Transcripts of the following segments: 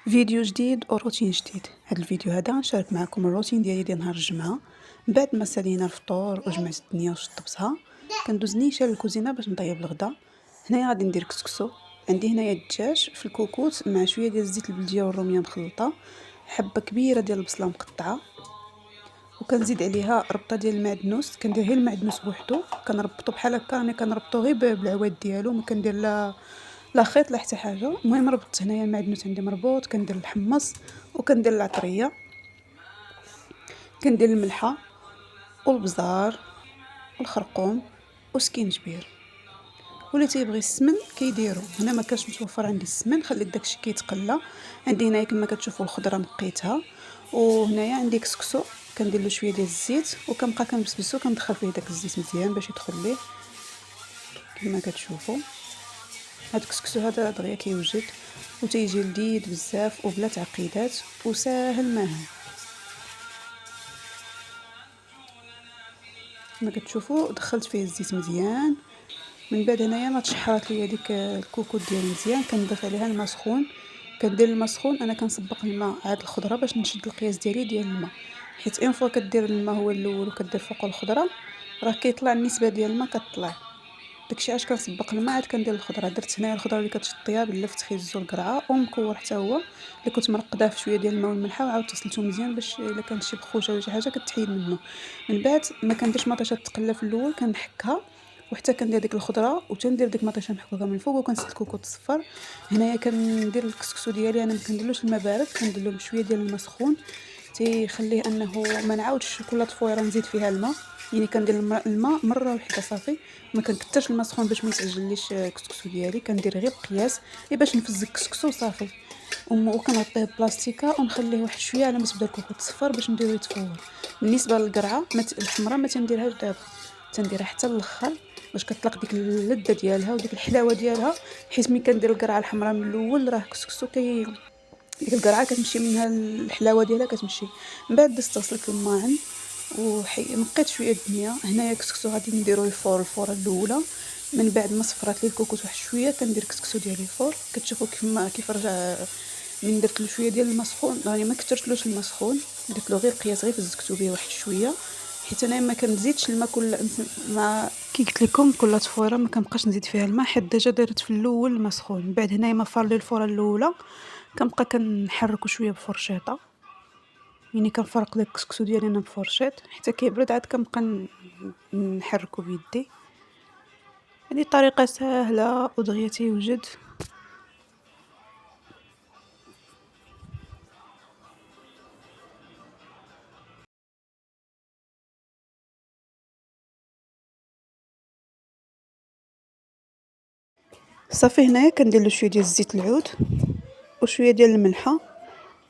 فيديو جديد وروتين جديد. هذا الفيديو هذا نشارك معكم الروتين ديالي نهار الجمعه. من بعد ما سالينا الفطور وجمعت الدنيا وشطبتها، كندوز نيشان للكوزينه باش نطيب الغدا. هنايا غادي ندير كسكسو. عندي هنايا الدجاج في الكوكوت مع شويه ديال الزيت البلديه والروميه مخلطه، حبه كبيره ديال البصله مقطعه، وكنزيد عليها ربطه ديال المعدنوس. كندير غير المعدنوس بوحدو، كنربطو بحال هكا، راني كنربطو غير بالعواد ديالو، ما كندير لا خيط لا حتى حاجه. المهم ربطت هنايا المعدنوس عندي مربوط، كندير الحمص وكندير العطريه، كندير الملحه والبزار والخرقوم وسكينجبير. واللي تيبغي السمن كيديرو. هنا ما كانش متوفر عندي السمن، خليت داكشي كيتقلى. عندي هنايا كما كتشوفوا الخضره نقيتها، وهنايا عندي كسكسو كندير له شويه ديال الزيت، وكنبقى كنبسبسو كندخل فيه داك الزيت مزيان باش يدخل ليه كما كتشوفوا. هاد الكسكسو هذا دغيا كيوجد وتيجي لذيذ بزاف وبلا تعقيدات وساهل ماهل. كما كتشوفوا دخلت فيه الزيت مزيان. من بعد هنايا ما تشحرات ليا ديك الكوكوط ديالي مزيان، كنضيف عليها الماء سخون. كندير الماء سخون، انا كنسبق الماء عاد الخضره باش نشد القياس ديالي ديال الماء، حيت اون فوا كدير الماء هو الاول وكدير فوق الخضره راه كيطلع النسبه ديال الماء كتطلع. داكشي علاش كنسبق الماء عاد كندير الخضره. درت هنايا الخضره اللي كتشد الطياب، لفت خيزو القرعه ومكور حتى هو اللي كنت مرقداه في شويه ديال الماء والملحه، وعاود غسلته مزيان باش الا كانت شي بخوشه ولا شي حاجه كتحيد منه. من بعد ما كنديرش مطيشه تقلى في الاول، كنحكها وحتى كندير ديك الخضره وتندير ديك المطيشه محكوكه من الفوق، وكنسد الكوكوط تصفر. هنايا كندير الكسكسو ديالي، انا ما كنديرلوش الماء بارد، كندير له بشويه ديال الماء سخون تيخليه انه ما نعاودش كل طفويره نزيد فيها الماء. يعني كندير الماء مره وحده صافي، ما كنكثرش الماء سخون باش ما يتعجليش الكسكسو ديالي. كندير غير بقياس باش نفز الكسكسو صافي، وكنغطيه بلاستيكه ونخليه واحد شويه على ما تبدا الكوكوط تصفر باش نديرو يتفور. بالنسبه للقرعه الحمراء ما تنديرهاش دابا، تنديرها حتى الاخر باش كتطلق ديك اللذه ديالها وديك الحلاوه ديالها. حيت ملي كندير القرعه الحمراء من الاول راه كسكسو ديك القرعه كتمشي منها الحلاوه ديالها كتمشي. من بعد دزت غسلت الماعن نقيت شويه الدنيا. هنايا كسكسو غادي نديرو الفور الفوره الاولى. من بعد ما صفرات لي الكوكوط واحد شويه كندير كسكسو ديالي الفور. كتشوفوا كيف رجع من درت له شويه ديال الماء سخون، راني ما كثرتلوش الماء سخون، درت له غير قياس، غير فزكتو به واحد شويه، حيت انا ما كنزيدش الماء كل ما كي قلت لكم كل تفويره ما كنبقاش نزيد فيها الماء، حيت ديجا درت في الاول الماء سخون. من بعد هنايا ما فار لي الفوره الاولى كنبقى كنحركو شويه بفرشيطه، يعني كنفرق داك الكسكسو ديالي انا بفرشيط حتى كيبرد، عاد كنبقى نحركو بيدي. هذه طريقه سهله ودغيا تيوجد. صافي هنايا كندير له شويه ديال الزيت العود وشويه ديال الملحه،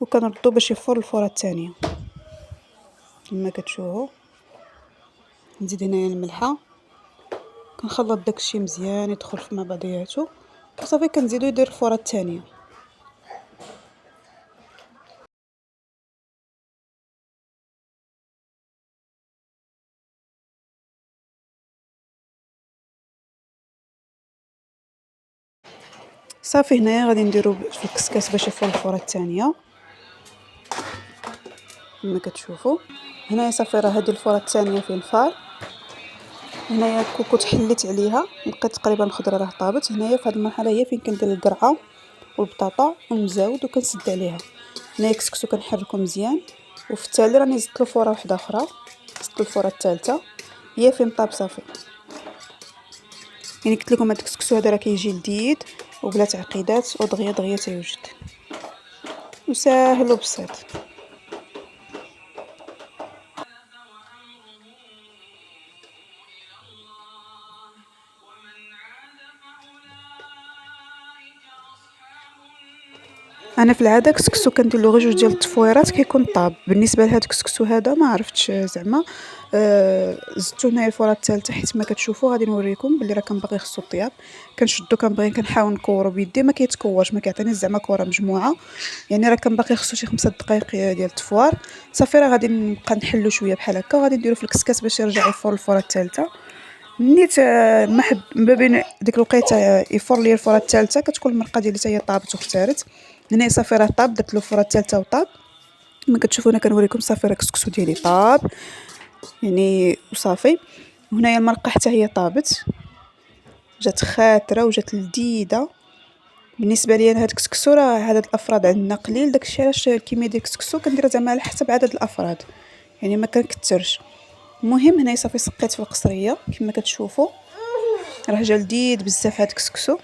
وكنردو باش يفور الفوره الثانيه كما كتشوفوا. نزيد هنايا الملحه، كنخلط داكشي مزيان يدخل مع بعضياتو، وصافي كنزيدو يدير الفوره الثانيه. صافي هنايا غادي نديرو في الكسكاس باش يفور الفوره الثانيه كما كتشوفوا. هنايا صافي راه هذه الفوره الثانيه في الفار. هنايا الكوكوط حليت عليها، بقيت تقريبا الخضره راه طابت. هنايا في هذه المرحله هي فين كندير القرعه والبطاطا والمزاود وكنسد عليها. هنايا كسكسو كنحركو مزيان، وفي التالي راني زدت له فوره واحده اخرى، زدت الفوره الثالثه هي فين طاب صافي. يعني قلت لكم هذا الكسكسو هذا راه كيجي لذيذ وبلا تعقيدات ودغيا دغيا تيوجد وساهل وبسيط. انا في العاده كسكسو كندير له غير جوج ديال التفويرات كيكون طاب. بالنسبه لهذا الكسكسو هذا ما عرفتش زعما زدتو هنايا الفوره الثالثه، حيت ما كتشوفوا غادي نوريكم باللي راه كان باغي خصو الطياب. كنشدو كنبغي كنحاول نكورو بيدي، ما كيتكورش، ما كيعطينيش زعما كره مجموعه، يعني راه كان باقي خصو شي 5 دقائق ديال التفوار. صافي راه غادي نبقى نحلو شويه بحال هكا، وغادي نديرو في الكسكاس باش يرجع يفور الفوره الثالثه. نيت ما حد ما بين ديك الوقيته يفور ليا الفوره الثالثه كتكون المرقه ديالي حتى هي طابت واختارت. هنا صافي راه طاب، درت له الفرة الثالثه وطاب. كما كتشوفوا انا كنوريكم صافي راه الكسكسو ديالي طاب يعني وصافي. وهنايا المرقه حتى هي طابت، جات خاتره وجات لذيذه. بالنسبه لي انا هاد الكسكسو راه عدد الافراد عندنا قليل، داكشي علاش الكميه ديال الكسكسو كنديرها زعما على حسب عدد الافراد، يعني ما كنكثرش. المهم هنايا صافي سقيت في القصريه كما كتشوفوا، راه جا لذيذ بزاف هاد الكسكسو.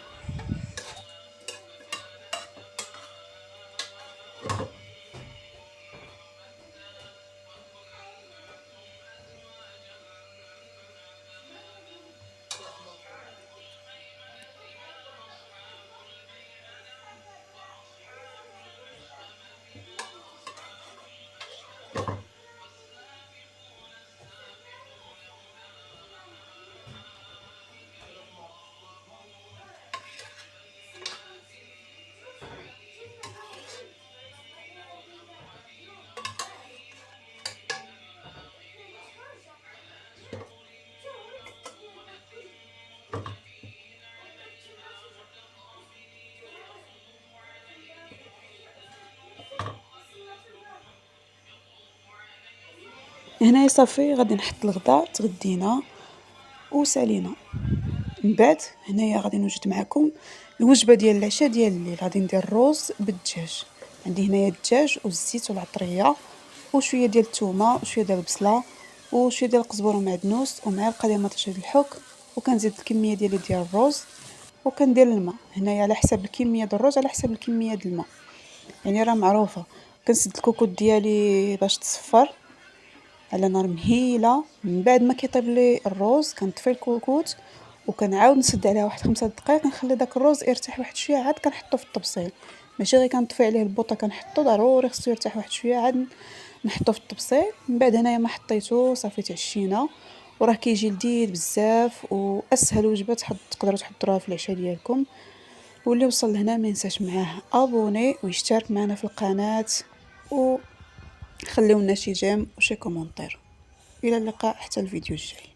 هنايا صافي غادي نحط الغداء، تغدينا وسالينا. من بعد هنايا غادي نوجد معكم الوجبه ديال العشاء ديال الليل. غادي ندير الرز بالدجاج، عندي هنايا الدجاج والزيت والعطريه وشويه ديال الثومه وشويه ديال البصله وشويه ديال القزبر ومعدنوس ومعلقه ديال مطيشه الحك، وكنزيد الكميه ديال الرز وكندير الماء. هنايا على حسب الكميه ديال الرز على حسب الكميه ديال الماء، يعني راه معروفه. كنسد الكوكوط ديالي باش تصفر على نار مهيله. من بعد ما كيطيب لي الرز كنطفي الكوكوط وكنعاود نسد عليها واحد 5 دقائق، نخلي داك الرز يرتاح واحد شويه، عاد كنحطو في الطبسيل. ماشي غير كنطفي عليه البوطه كنحطو، ضروري خصو يرتاح واحد شويه عاد نحطو في الطبسيل. من بعد هنايا ما حطيتو صافي تعشينا، وراه كيجي لذيذ بزاف واسهل وجبه تقدروا تحضروها في العشاء ديالكم. واللي وصل لهنا ما ينساش معاه ابوني ويشترك معنا في القناه، وخليونا شي جيم وشي كومونتير. الى اللقاء حتى الفيديو الجاي.